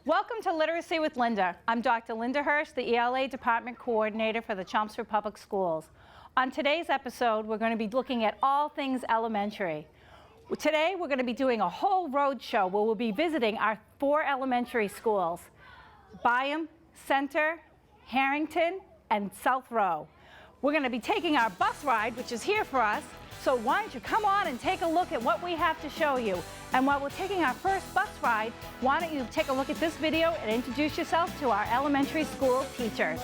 Welcome to Literacy with Linda. I'm Dr. Linda Hirsch, the ELA Department Coordinator for the Chelmsford Public Schools. On today's episode, we're going to be looking at all things elementary. Today, we're going to be doing a whole road show where we'll be visiting our 4 elementary schools: Byam, Center, Harrington, and South Row. We're going to be taking our bus ride, which is here for us, so why don't you come on and take a look at what we have to show you. And while we're taking our first bus ride, why don't you take a look at this video and introduce yourself to our elementary school teachers.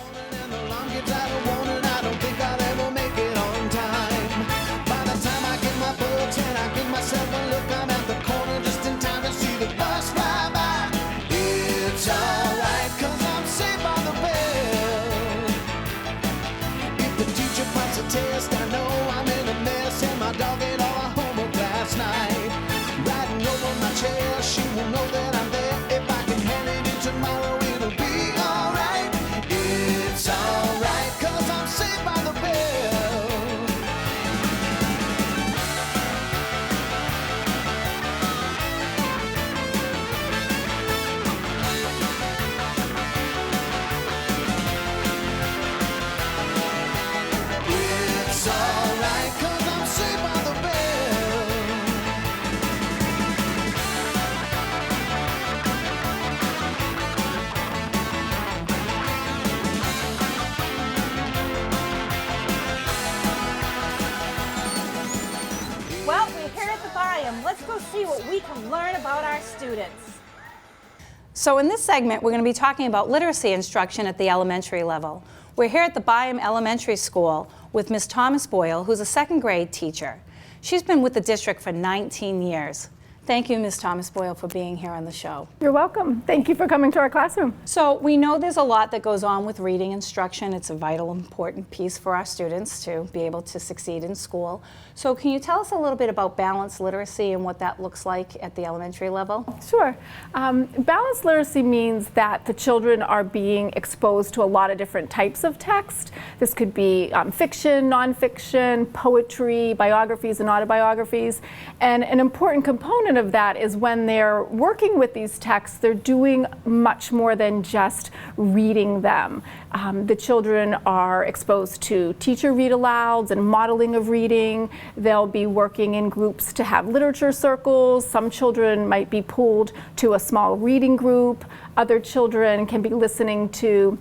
She will know that I'm there. If I can hand it in tomorrow, it'll be alright. It's alright, 'cause I'm saved by the bell. It's alright, 'cause I'm saved by the bell. Well, we're here at the Byam. Let's go see what we can learn about our students. So in this segment, we're going to be talking about literacy instruction at the elementary level. We're here at the Byam Elementary School with Ms. Thomas Boyle, who's a 2nd grade teacher. She's been with the district for 19 years. Thank you, Ms. Thomas Boyle, for being here on the show. You're welcome. Thank you for coming to our classroom. So we know there's a lot that goes on with reading instruction. It's a vital, important piece for our students to be able to succeed in school. So can you tell us a little bit about balanced literacy and what that looks like at the elementary level? Sure. Balanced literacy means that the children are being exposed to a lot of different types of text. This could be fiction, nonfiction, poetry, biographies and autobiographies. And an important component of that is when they're working with these texts, they're doing much more than just reading them. The children are exposed to teacher read-alouds and modeling of reading. They'll be working in groups to have literature circles. Some children might be pulled to a small reading group. Other children can be listening to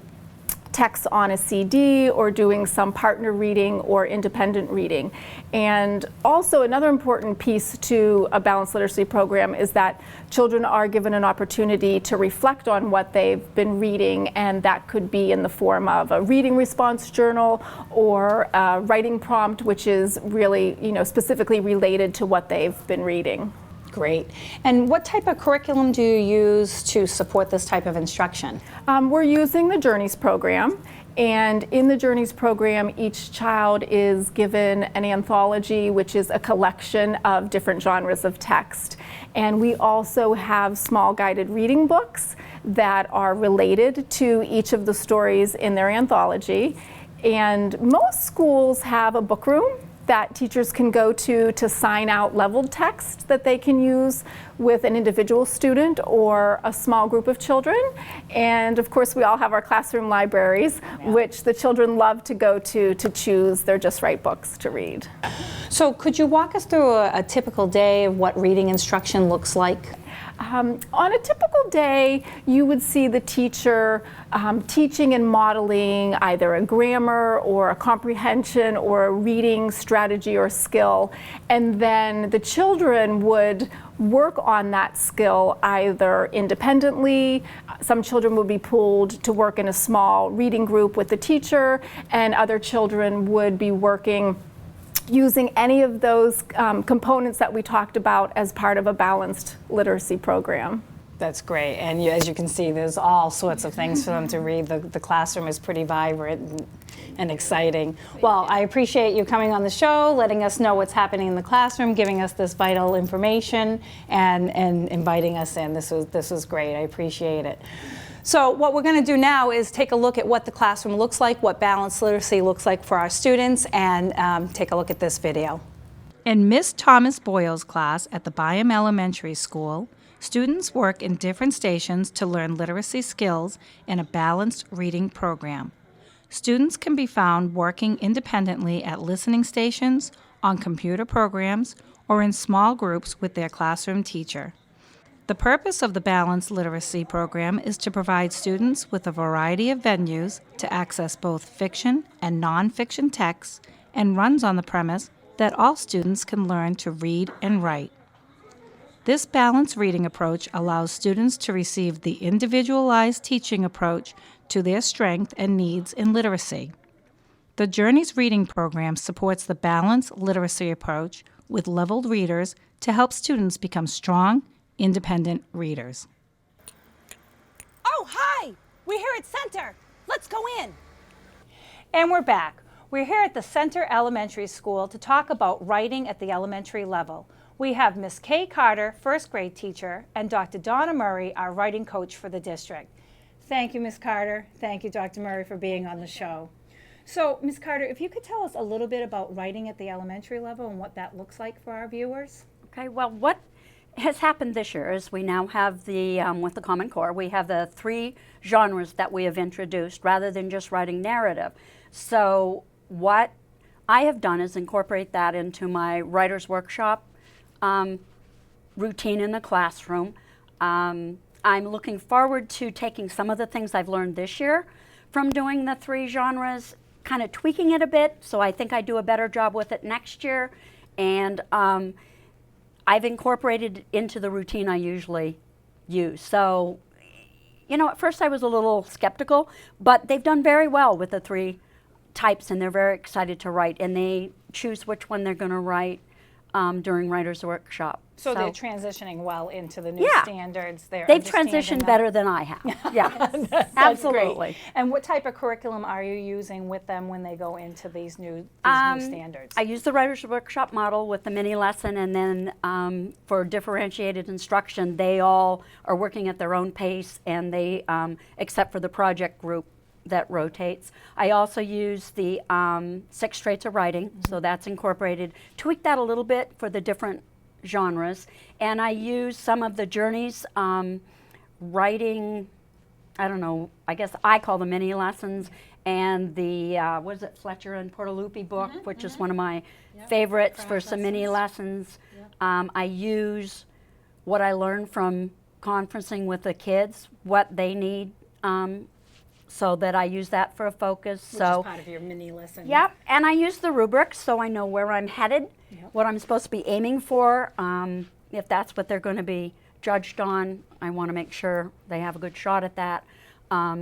texts on a CD or doing some partner reading or independent reading. And also another important piece to a balanced literacy program is that children are given an opportunity to reflect on what they've been reading, and that could be in the form of a reading response journal or a writing prompt, which is really, specifically related to what they've been reading. Great. And what type of curriculum do you use to support this type of instruction? We're using the Journeys program. And in the Journeys program, each child is given an anthology, which is a collection of different genres of text. And we also have small guided reading books that are related to each of the stories in their anthology. And most schools have a book room that teachers can go to sign out leveled text that they can use with an individual student or a small group of children. And of course, we all have our classroom libraries, which the children love to go to choose their just right books to read. So could you walk us through a typical day of what reading instruction looks like? On a typical day, you would see the teacher teaching and modeling either a grammar or a comprehension or a reading strategy or skill, and then the children would work on that skill either independently. Some children would be pulled to work in a small reading group with the teacher, and other children would be working using any of those components that we talked about as part of a balanced literacy program. That's great. And as you can see, there's all sorts of things for them to read. The classroom is pretty vibrant and exciting. Well, I appreciate you coming on the show, letting us know what's happening in the classroom, giving us this vital information, and inviting us in. This was great. I appreciate it. So what we're going to do now is take a look at what the classroom looks like, what balanced literacy looks like for our students, and take a look at this video. In Miss Thomas Boyle's class at the Byam Elementary School, students work in different stations to learn literacy skills in a balanced reading program. Students can be found working independently at listening stations, on computer programs, or in small groups with their classroom teacher. The purpose of the Balanced Literacy Program is to provide students with a variety of venues to access both fiction and nonfiction texts, and runs on the premise that all students can learn to read and write. This balanced reading approach allows students to receive the individualized teaching approach to their strength and needs in literacy. The Journeys Reading Program supports the balanced literacy approach with leveled readers to help students become strong, independent readers. Oh, hi! We're here at Center. Let's go in. And we're back. We're here at the Center Elementary School to talk about writing at the elementary level. We have Miss Kay Carter, first grade teacher, and Dr. Donna Murray, our writing coach for the district. Thank you, Miss Carter. Thank you, Dr. Murray, for being on the show. So, Miss Carter, if you could tell us a little bit about writing at the elementary level and what that looks like for our viewers. Okay, well, what has happened this year is we now have the, with the Common Core, we have the 3 genres that we have introduced rather than just writing narrative. So what I have done is incorporate that into my writer's workshop routine in the classroom. I'm looking forward to taking some of the things I've learned this year from doing the 3 genres, kind of tweaking it a bit, so I think I do a better job with it next year. And I've incorporated into the routine I usually use. So, you know, at first I was a little skeptical, but they've done very well with the 3 types, and they're very excited to write, and they choose which one they're going to write during writer's workshop. So they're transitioning well into the new standards. They've transitioned better than I have. Yeah, absolutely. Great. And what type of curriculum are you using with them when they go into these new standards? I use the writer's workshop model with the mini lesson, and then for differentiated instruction, they all are working at their own pace, and they, except for the project group that rotates. I also use the 6 traits of writing, so that's incorporated. Tweak that a little bit for the different genres, and I use some of the Journeys writing, I don't know, I guess I call them mini lessons, and the what is it, Fletcher and Portaluppi book, which is one of my favorites for some mini lessons. I use what I learned from conferencing with the kids, what they need, so that I use that for a focus. Which is part of your mini lesson. Yep, and I use the rubrics so I know where I'm headed, what I'm supposed to be aiming for. If that's what they're going to be judged on, I want to make sure they have a good shot at that.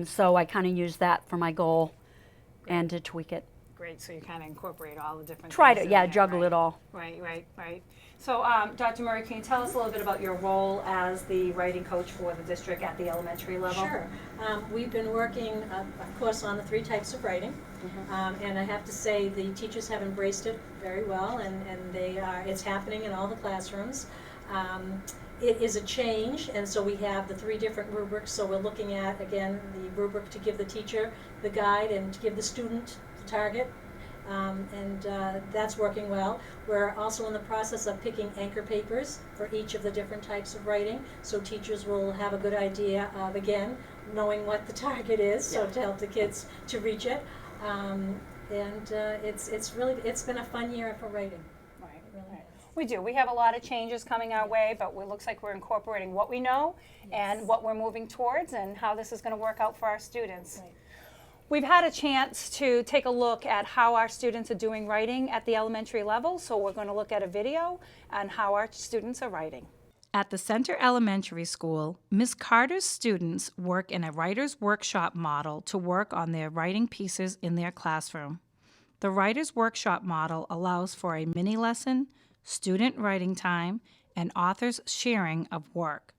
So I kind of use that for my goal and to tweak it. Great, so you kind of incorporate all the different Try things to, in yeah, there, juggle right? it all. Right. So, Dr. Murray, can you tell us a little bit about your role as the writing coach for the district at the elementary level? Sure. We've been working, of course, on the 3 types of writing, and I have to say the teachers have embraced it very well, and it's happening in all the classrooms. It is a change, and so we have the 3 different rubrics. So we're looking at, again, the rubric to give the teacher the guide and to give the student the target. That's working well. We're also in the process of picking anchor papers for each of the different types of writing, so teachers will have a good idea of, again, knowing what the target is, so to help the kids to reach it. It's been a fun year for writing. Right. We do. We have a lot of changes coming our way, but it looks like we're incorporating what we know and what we're moving towards and how this is going to work out for our students. Right. We've had a chance to take a look at how our students are doing writing at the elementary level, so we're going to look at a video on how our students are writing. At the Center Elementary School, Ms. Carter's students work in a writer's workshop model to work on their writing pieces in their classroom. The writer's workshop model allows for a mini lesson, student writing time, and authors' sharing of work.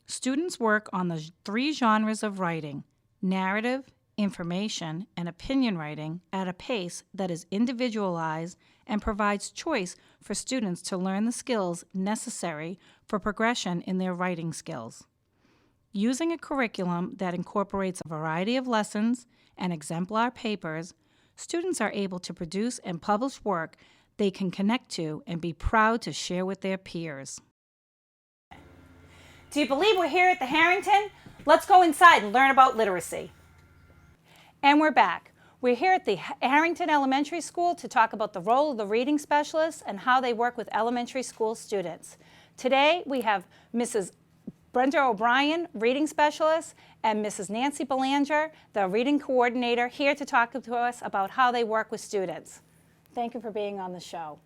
Students work on the 3 genres of writing: narrative, information, and opinion writing at a pace that is individualized and provides choice for students to learn the skills necessary for progression in their writing skills. Using a curriculum that incorporates a variety of lessons and exemplar papers, students are able to produce and publish work they can connect to and be proud to share with their peers. Do you believe we're here at the Harrington? Let's go inside and learn about literacy. And we're back. We're here at the Harrington Elementary School to talk about the role of the reading specialists and how they work with elementary school students. Today we have Mrs. Brenda O'Brien, reading specialist, and Mrs. Nancy Belanger, the reading coordinator, here to talk to us about how they work with students. Thank you for being on the show.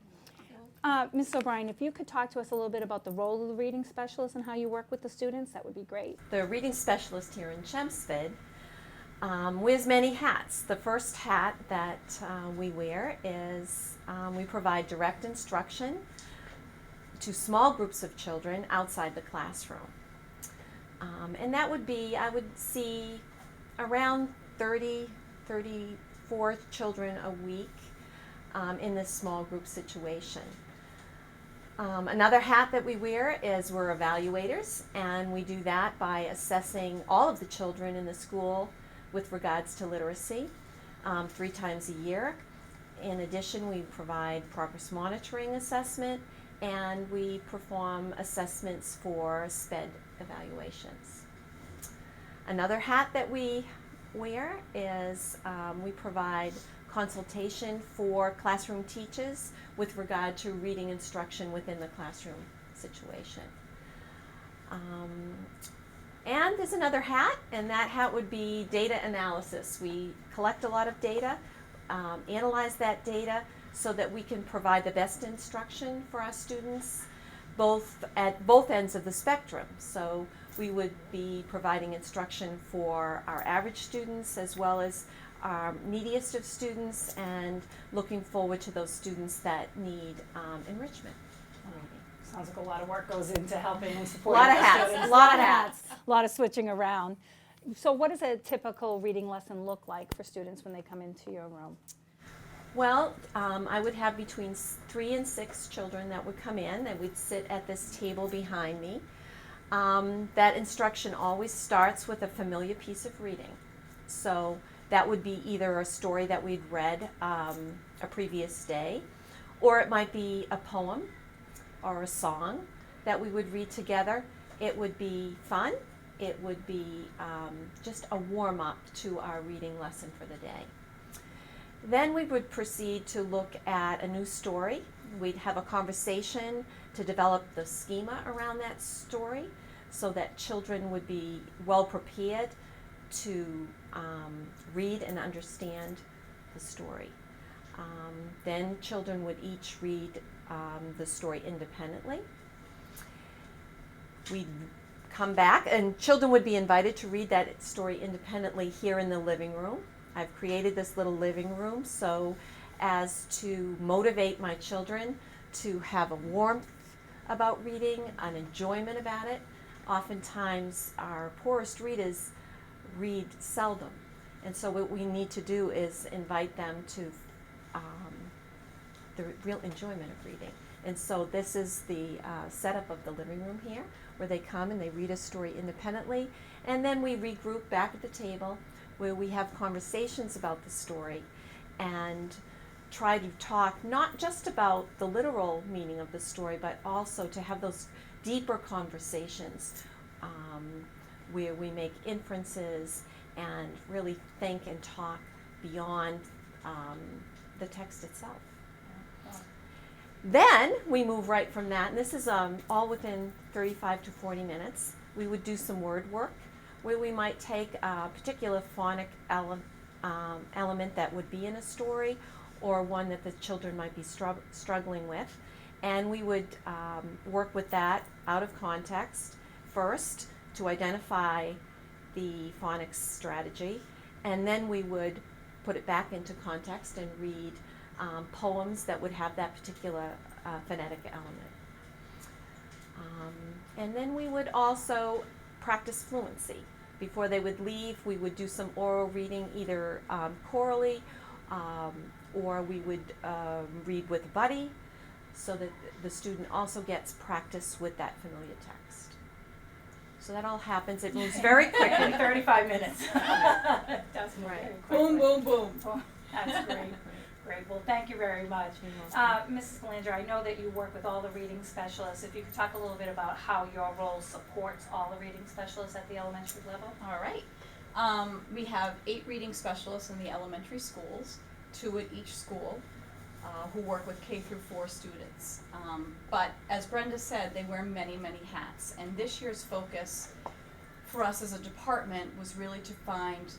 Mrs. O'Brien, if you could talk to us a little bit about the role of the reading specialist and how you work with the students, that would be great. The reading specialist here in Chelmsford wears many hats. The first hat that we wear is we provide direct instruction to small groups of children outside the classroom. And that would be, I would see around 34 children a week in this small group situation. Another hat that we wear is we're evaluators, and we do that by assessing all of the children in the school with regards to literacy 3 times a year. In addition, we provide progress monitoring assessment, and we perform assessments for SPED evaluations. Another hat that we wear is we provide consultation for classroom teachers with regard to reading instruction within the classroom situation. And there's another hat, and that hat would be data analysis. We collect a lot of data, analyze that data so that we can provide the best instruction for our students at both ends of the spectrum. So we would be providing instruction for our average students as well as our neediest of students, and looking forward to those students that need enrichment. Sounds like a lot of work goes into helping and A supporting lot of the hats, students. a lot of hats. A lot of switching around. So what does a typical reading lesson look like for students when they come into your room? Well, I would have between 3 and 6 children that would come in, and would sit at this table behind me. That instruction always starts with a familiar piece of reading. So that would be either a story that we'd read a previous day, or it might be a poem or a song that we would read together. It would be fun. It would be just a warm-up to our reading lesson for the day. Then we would proceed to look at a new story. We'd have a conversation to develop the schema around that story so that children would be well prepared to read and understand the story. Then children would each read the story independently. We'd come back, and children would be invited to read that story independently here in the living room. I've created this little living room so as to motivate my children to have a warmth about reading, an enjoyment about it. Oftentimes our poorest readers read seldom, and so what we need to do is invite them to the real enjoyment of reading. And so this is the setup of the living room here, where they come and they read a story independently, and then we regroup back at the table where we have conversations about the story and try to talk not just about the literal meaning of the story, but also to have those deeper conversations where we make inferences and really think and talk beyond the text itself. Then we move right from that, and this is all within 35 to 40 minutes. We would do some word work where we might take a particular phonic element that would be in a story or one that the children might be struggling with. And we would work with that out of context first to identify the phonics strategy, and then we would put it back into context and read poems that would have that particular phonetic element. And then we would also practice fluency. Before they would leave, we would do some oral reading, either chorally, or we would read with a buddy, so that the student also gets practice with that familiar text. So that all happens, it moves very quickly. 35 minutes. That's Right. boom, boom, boom. Oh, that's great. Great. Well, thank you very much. Mrs. Belanger, I know that you work with all the reading specialists. If you could talk a little bit about how your role supports all the reading specialists at the elementary level. All right. We have 8 reading specialists in the elementary schools, 2 at each school, who work with K through 4 students. But as Brenda said, they wear many, many hats. And this year's focus for us as a department was really to find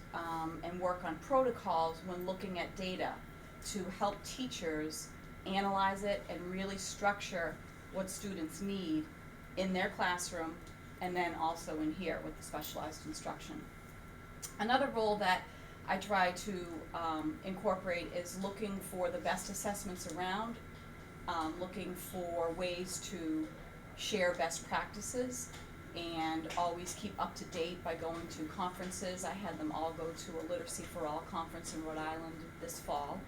and work on protocols when looking at data to help teachers analyze it and really structure what students need in their classroom and then also in here with the specialized instruction. Another role that I try to incorporate is looking for the best assessments around, looking for ways to share best practices and always keep up to date by going to conferences. I had them all go to a Literacy for All conference in Rhode Island this fall.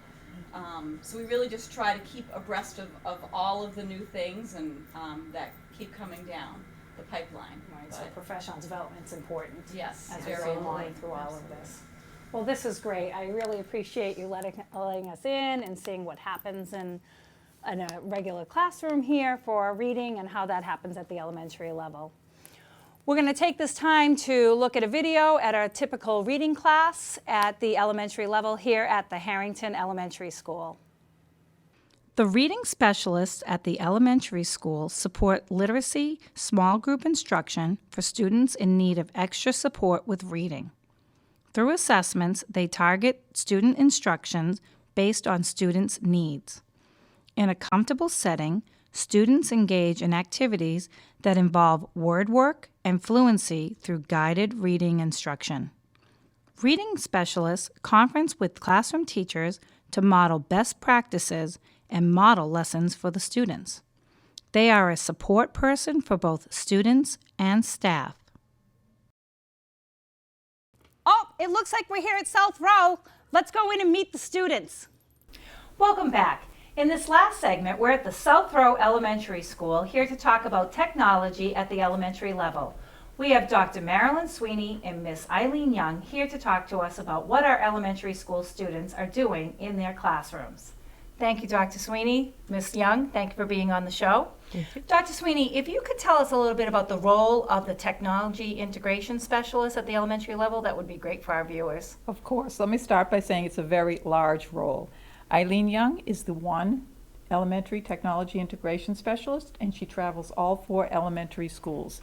So we really just try to keep abreast of all of the new things and that keep coming down the pipeline. Right, so professional development's important. Yes, As we're very going important. through all of this. Well, this is great. I really appreciate you letting us in and seeing what happens in a regular classroom here for reading and how that happens at the elementary level. We're going to take this time to look at a video at our typical reading class at the elementary level here at the Harrington Elementary School. The reading specialists at the elementary school support literacy small group instruction for students in need of extra support with reading. Through assessments, they target student instructions based on students' needs. In a comfortable setting, students engage in activities that involve word work and fluency through guided reading instruction. Reading specialists conference with classroom teachers to model best practices and model lessons for the students. They are a support person for both students and staff. Oh, it looks like we're here at South Row. Let's go in and meet the students. Welcome back. In this last segment, we're at the South Row Elementary School here to talk about technology at the elementary level. We have Dr. Marilyn Sweeney and Miss Eileen Young here to talk to us about what our elementary school students are doing in their classrooms. Thank you, Dr. Sweeney. Miss Young, thank you for being on the show. Dr. Sweeney, if you could tell us a little bit about the role of the technology integration specialist at the elementary level, that would be great for our viewers. Of course. Let me start by saying it's a very large role. Eileen Young is the one elementary technology integration specialist, and she travels all 4 elementary schools.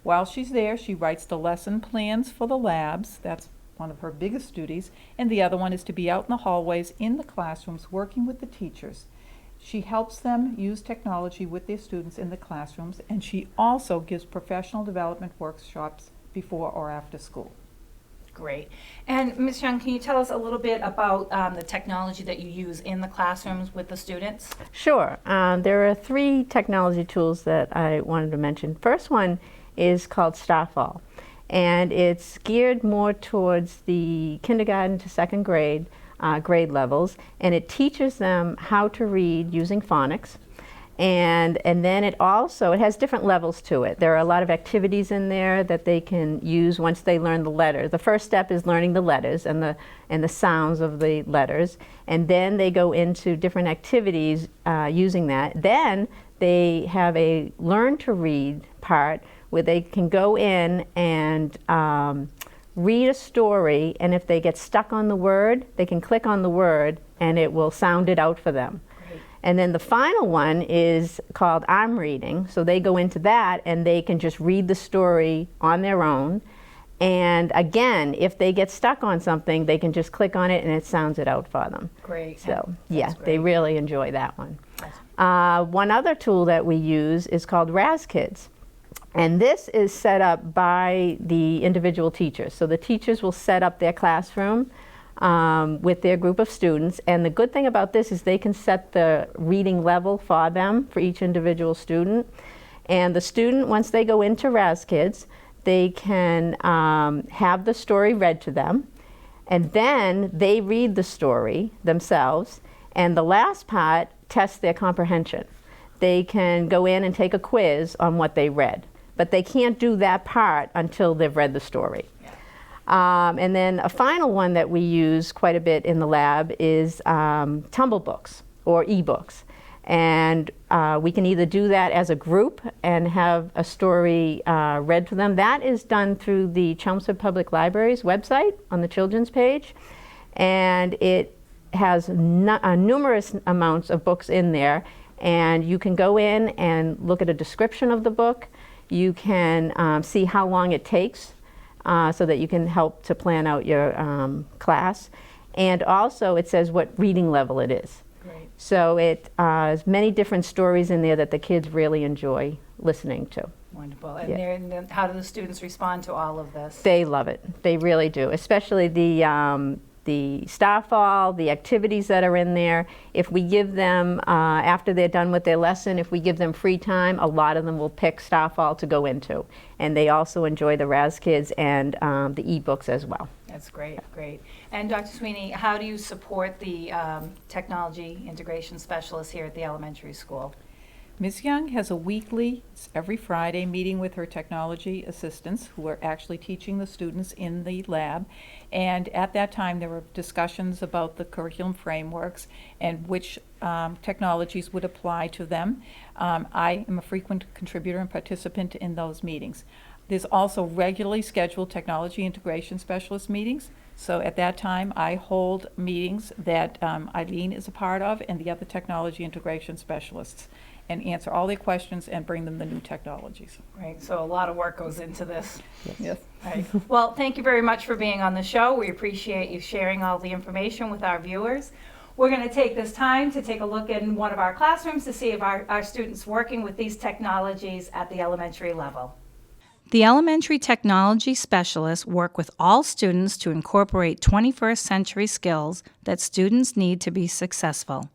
While she's there, she writes the lesson plans for the labs. That's one of her biggest duties. And the other one is to be out in the hallways, in the classrooms, working with the teachers. She helps them use technology with their students in the classrooms, and she also gives professional development workshops before or after school. Great. And Ms. Young, can you tell us a little bit about the technology that you use in the classrooms with the students? Sure. There are 3 technology tools that I wanted to mention. First one is called Starfall, and it's geared more towards the kindergarten to 2nd grade grade levels, and it teaches them how to read using phonics. And then it has different levels to it. There are a lot of activities in there that they can use once they learn the letters. The first step is learning the letters and the sounds of the letters, and then they go into different activities using that. Then they have a learn to read part where they can go in and read a story, and if they get stuck on the word, they can click on the word and it will sound it out for them. And then the final one is called I'm Reading. So they go into that and they can just read the story on their own. And again, if they get stuck on something, they can just click on it and it sounds it out for them. Great. So That's they great. really enjoy that one. One other tool that we use is called RazKids. And this is set up by the individual teachers. So the teachers will set up their classroom with their group of students. And the good thing about this is they can set the reading level for them, for each individual student. And the student, once they go into RazKids, they can have the story read to them. And then they read the story themselves. And the last part tests their comprehension. They can go in and take a quiz on what they read. But they can't do that part until they've read the story. And then a final one that we use quite a bit in the lab is tumble books or ebooks. And we can either do that as a group and have a story read to them. That is done through the Chelmsford Public Library's website on the children's page. And it has numerous amounts of books in there. And you can go in and look at a description of the book. You can see how long it takes so that you can help to plan out your class. And also it says what reading level it is. Great. So it has many different stories in there that the kids really enjoy listening to. Wonderful. And, Yeah. and how do the students respond to all of this? They love it. They really do, especially the Starfall, the activities that are in there. If we give them, after they're done with their lesson, if we give them free time, a lot of them will pick Starfall to go into. And they also enjoy the RazKids and the ebooks as well. That's great, great. And Dr. Sweeney, how do you support the technology integration specialist here at the elementary school? Ms. Young has a weekly, it's every Friday, meeting with her technology assistants who are actually teaching the students in the lab. And at that time, there were discussions about the curriculum frameworks and which technologies would apply to them. I am a frequent contributor and participant in those meetings. There's also regularly scheduled technology integration specialist meetings. So at that time, I hold meetings that Eileen is a part of and the other technology integration specialists, and answer all their questions and bring them the new technologies. Right, so a lot of work goes into this. Yes. Right. Well, thank you very much for being on the show. We appreciate you sharing all the information with our viewers. We're going to take this time to take a look in one of our classrooms to see if our students working with these technologies at the elementary level. The elementary technology specialists work with all students to incorporate 21st century skills that students need to be successful.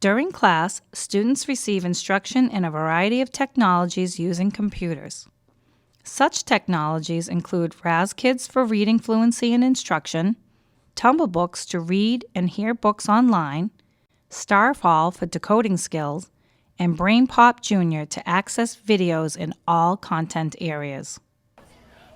During class, students receive instruction in a variety of technologies using computers. Such technologies include RazKids for reading fluency and instruction, Tumble Books to read and hear books online, Starfall for decoding skills, and BrainPop Junior to access videos in all content areas.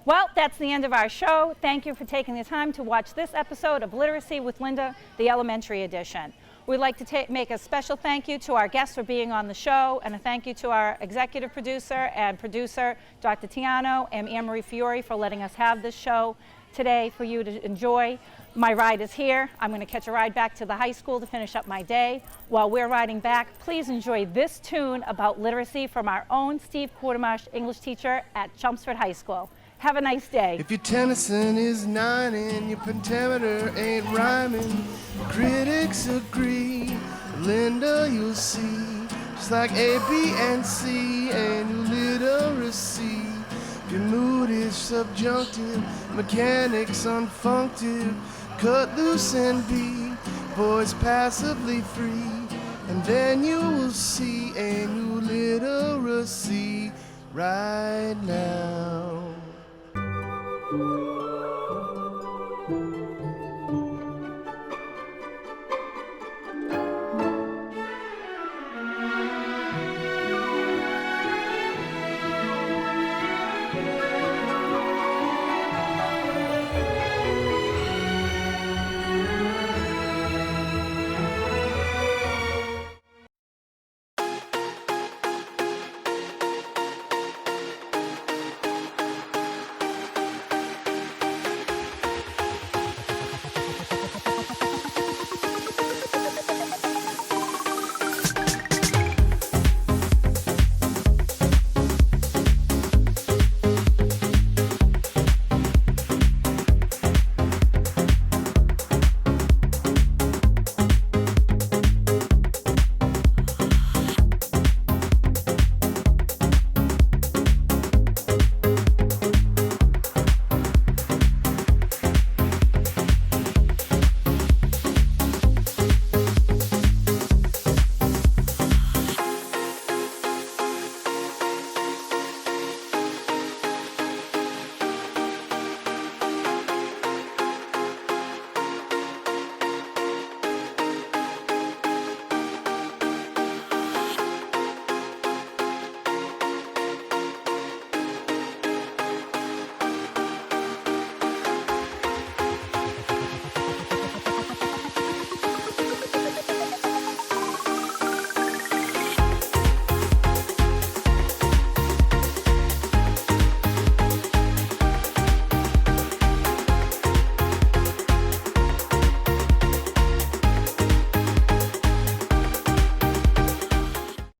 Well, that's the end of our show. Thank you for taking the time to watch this episode of Literacy with Linda, the elementary edition. We'd like to make a special thank you to our guests for being on the show, and a thank you to our executive producer and producer, Dr. Tiano and Anne-Marie Fiore, for letting us have this show today for you to enjoy. My ride is here. I'm going to catch a ride back to the high school to finish up my day. While we're riding back, please enjoy this tune about literacy from our own Steve Quartermarsh, English teacher at Chelmsford High School. Have a nice day. If your Tennyson is 9 and your pentameter ain't rhyming, critics agree. Linda, you'll see, just like A, B, and C and your literacy. If your mood is subjunctive, mechanics unfunctive, cut loose and be, voice passively free. And then you will see a new literacy right now.